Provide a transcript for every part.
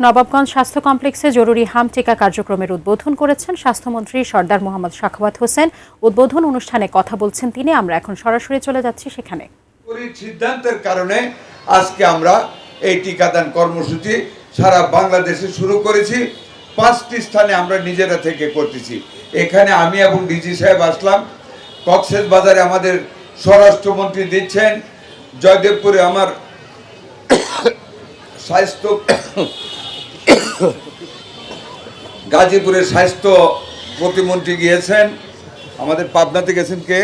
নবাবগঞ্জ স্বাস্থ্য কমপ্লেক্সে জরুরি হাম টিকা কার্যক্রমের উদ্বোধন করেছেন স্বাস্থ্যমন্ত্রী সরদার মোহাম্মদ সাখাওয়াত হোসেন। উদ্বোধন অনুষ্ঠানে কথা বলছেন তিনি। আমরা এখন সরাসরি চলে যাচ্ছি সেখানে। সিদ্ধান্তের কারণে আজকে আমরা এই টিকাদান কর্মসূচি সারা বাংলাদেশে শুরু করেছি। 5টি স্থানে আমরা নিজেরা থেকে করতেছি। এখানে আমি এবং ডিজি সাহেব আসলাম। কক্সবাজারে আমাদের স্বরাষ্ট্রমন্ত্রী দিচ্ছেন। জয়দেবপুরে আমার স্বাস্থ্য গাজীপুরের স্বাস্থ্য প্রতিমন্ত্রী গিয়েছেন। আমাদের পাবনাতে গেছেন কে?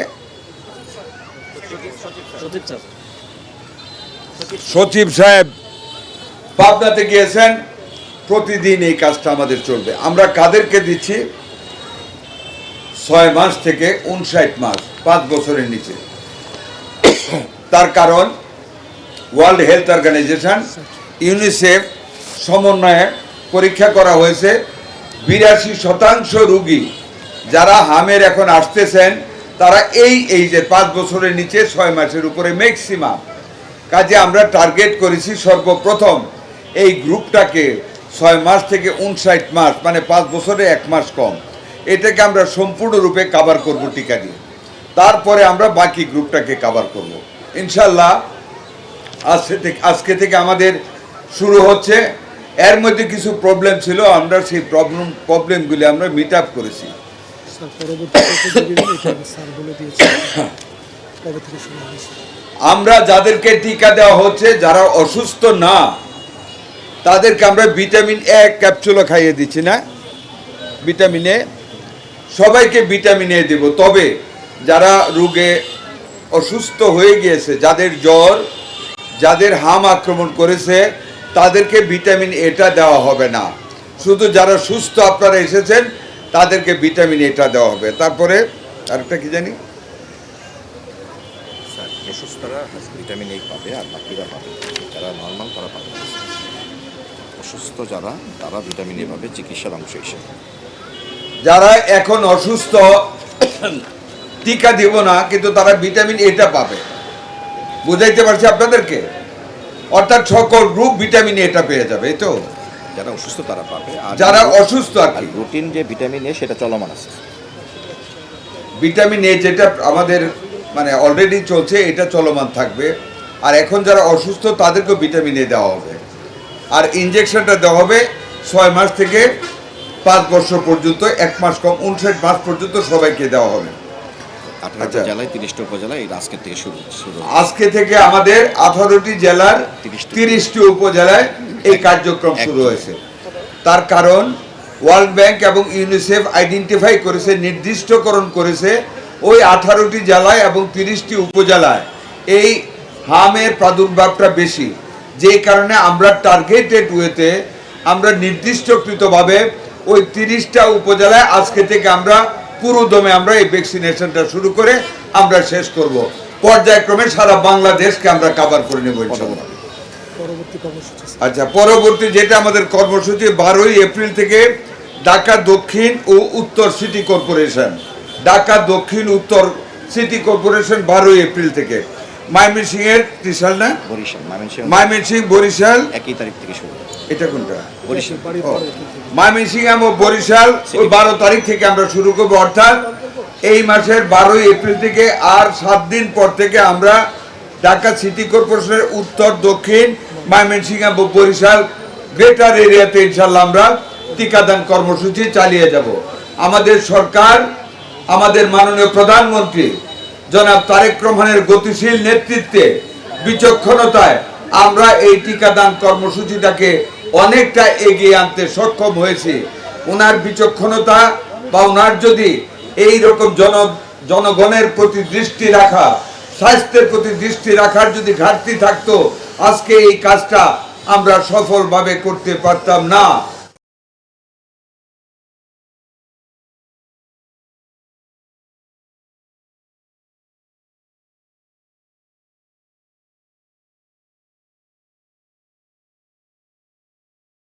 সচিব সাহেব পাবনাতে গিয়েছেন। প্রতিদিন এই কাজটা আমাদের চলবে। আমরা কাদেরকে দিচ্ছি? 6 মাস থেকে 59 মাস, 5 বছরের নিচে। তার কারণ ওয়ার্ল্ড হেলথ অর্গানাইজেশন ইউনিসেফ সমন্বয়ে পরীক্ষা করা হয়েছে। 82% রোগী যারা হামের এখন আসতেছেন তারা এই যে 5 বছরের নিচে 6 মাসের উপরে ম্যাক্সিমাম। কাজে আমরা টার্গেট করেছি সর্বপ্রথম এই গ্রুপটাকে 6 মাস থেকে 59 মাস, মানে 5 বছরে 1 মাস কম, এটাকে আমরা সম্পূর্ণরূপে কাভার করব টিকা দিয়ে। তারপরে আমরা বাকি গ্রুপটাকে কাভার করব ইনশাল্লাহ। আজকে থেকে আমাদের শুরু হচ্ছে। এর মধ্যে কিছু প্রবলেম ছিল, আমরা সেই প্রবলেমগুলি আমরা মিট আপ করেছি। আমরা যাদেরকে টিকা দেওয়া হচ্ছে যারা অসুস্থ না তাদেরকে আমরা ভিটামিন এ ক্যাপসুলও খাইয়ে দিচ্ছি না? ভিটামিন এ সবাইকে ভিটামিন এ দেব। তবে যারা রোগে অসুস্থ হয়ে গিয়েছে, যাদের জ্বর, যাদের হাম আক্রমণ করেছে, তাদেরকে ভিটামিন এটা দেওয়া হবে না। শুধু যারা সুস্থ আপনারা এসেছেন তাদেরকে ভিটামিন এটা দেওয়া হবে। তারপরে আরেকটা কি জানি, অসুস্থরা ভিটামিন এ পাবে আর বাকিরা পাবে, যারা নর্মাল তারা পাবে। অসুস্থ যারা তারা ভিটামিন এ পাবে চিকিৎসার অংশ হিসেবে। যারা এখন অসুস্থ টিকা দিব না কিন্তু তারা ভিটামিন এটা পাবে। বুঝাইতে পারছি আপনাদেরকে? অর্থাৎ সকল গ্রুপ ভিটামিন এটা পেয়ে যাবে। এই তো যারা অসুস্থ তারা পাবে, আর যারা অসুস্থ আর কি। রুটিন যে ভিটামিন এ সেটা চলমান আছে। ভিটামিন এ যেটা আমাদের মানে অলরেডি চলছে, এটা চলমান থাকবে। আর এখন যারা অসুস্থ তাদেরকেও ভিটামিন এ দেওয়া হবে। আর ইনজেকশনটা দেওয়া হবে 6 মাস থেকে 5 বছর পর্যন্ত, 1 মাস কম 59 মাস পর্যন্ত সবাইকে দেওয়া হবে। 18টা জেলায় 30টা উপজেলায় এই আজকের থেকে শুরু। আজকে থেকে আমাদের 18টি জেলার 30টি উপজেলায় এই কার্যক্রম শুরু হয়েছে। তার কারণ ওয়ার্ল্ড ব্যাংক এবং ইউনিসেফ আইডেন্টিফাই করেছে, নির্দিষ্টকরণ করেছে ওই 18টি জেলায় এবং 30টি উপজেলায় এই হামের প্রাদুর্ভাবটা বেশি। যে কারণে আমরা টার্গেটেড ওয়েতে আমরা নির্দিষ্টকৃতভাবে ওই 30টা উপজেলায় আজকে থেকে আমরা পুরোদমে আমরা এই ভ্যাকসিনেশনটা শুরু করে আমরা শেষ করব। পর্যায়ক্রমে সারা বাংলাদেশকে আমরা কভার করে নেব ইনশাআল্লাহ। আচ্ছা, পরবর্তী যেটা আমাদের কর্মসূচি 12ই এপ্রিল থেকে ঢাকা দক্ষিণ ও উত্তর সিটি কর্পোরেশন, ঢাকা দক্ষিণ উত্তর সিটি কর্পোরেশন 12ই এপ্রিল থেকে। ময়মনসিংহের ত্রিশাল না, ময়মনসিংহ বরিশাল 1 তারিখ থেকে শুরু। এটা কোনটা? বরিশাল। ময়মনসিংহ এবং বরিশাল ওই 12 তারিখ থেকে আমরা শুরু করব। অর্থাৎ এই মাসের 12ই এপ্রিল থেকে আর 7 দিন পর থেকে আমরা ঢাকা সিটি কর্পোরেশনের উত্তর, দক্ষিণ, ময়মনসিংহ এবং বরিশাল গ্রেটার এরিয়াতে ইনশাল্লাহ আমরা টিকাদান কর্মসূচি চালিয়ে যাব। আমাদের সরকার, আমাদের মাননীয় প্রধানমন্ত্রী জনাব তারেক রহমানের গতিশীল নেতৃত্বে, বিচক্ষণতায় আমরা এই টিকাদান কর্মসূচিটাকে অনেকটা এগিয়ে আনতে সক্ষম হয়েছি। ওনার বিচক্ষণতা বা ওনার যদি এই রকম জনগণের প্রতি দৃষ্টি রাখা, স্বাস্থ্যের প্রতি দৃষ্টি রাখার যদি ঘাটতি থাকতো, আজকে এই কাজটা আমরা সফলভাবে করতে পারতাম না।